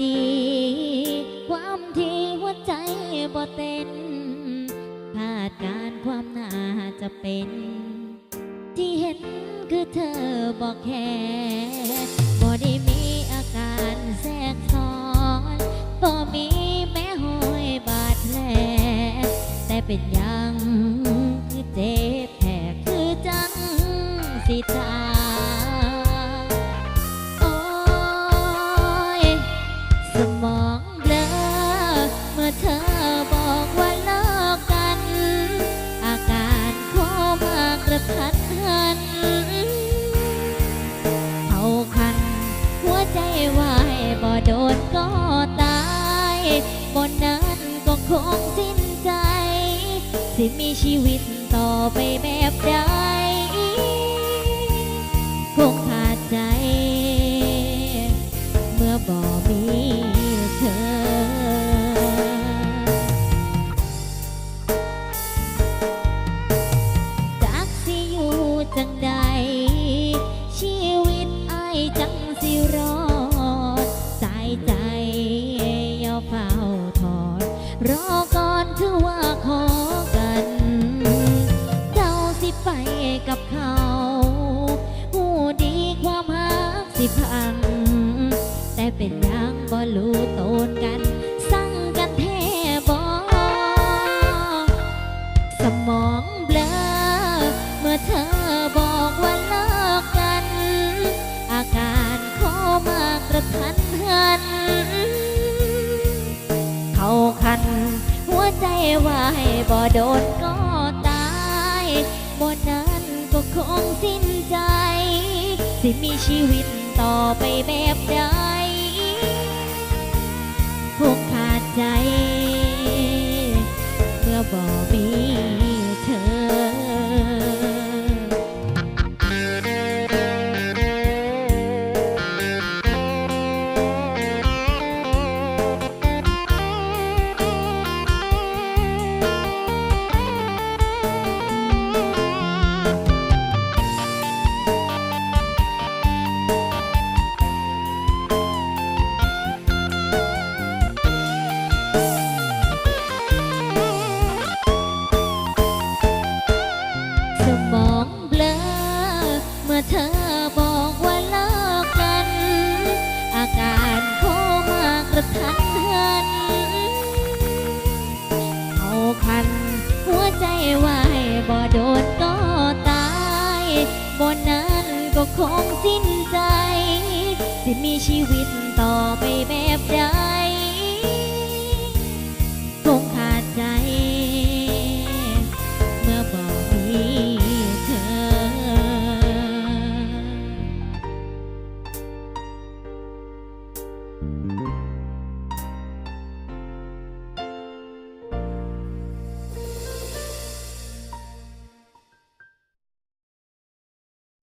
ดีความที่หัวใจบ่เต้นคาดการความน่าจะเป็นที่เห็นคือเธอบอกแค่บ่ได้มีอาการแทรกซ้อนบ่มีแม้ห้อยบาดแผลแต่เป็นยังคือเจ็บแผลคือจังสิตาโอ้ยสมองเบลอเมื่อเธอบอกว่าเลิกกันอาการโคม่ากระทันหันเขาคันหัวใจวายบ่โดนก็ตายบ่นั้นก็คงสิ้นใจสิมีชีวิตต่อไปแบบใดคงขาดใจเมื่อบ่มีเธอจักสิอยู่จังใดชีวิตอ้ายจังสิรอดสายใจอย่าเฝ้าถอดรอก่อนคือว่าขอกันเจ้าสิไปกับเขาหูดีความหักสิพังแต่เป็นยังบ่รู้โตนกันสั่งกันแท้บ่สมองเบลอเมื่อเธอบอกว่าเลิกกันอาการโคม่ากระทันหันเขาคันหัวใจวายบ่โดนก็ตายบ่นั้นก็คงสิ้นใจสิมีชีวิตต่อไปแบบใดคงขาดใจเมื่อบ่มีเธอสมองเบลอเมื่อเธอบอกว่าเลิกกันอาการโคม่ากระทันหันเขาคันหัวใจวายบ่โดนก็ตายบ่นั้นก็คงสิ้นใจสิมีชีวิตต่อไปแบบใดคงขาดใจเมื่อบ่มีเธอ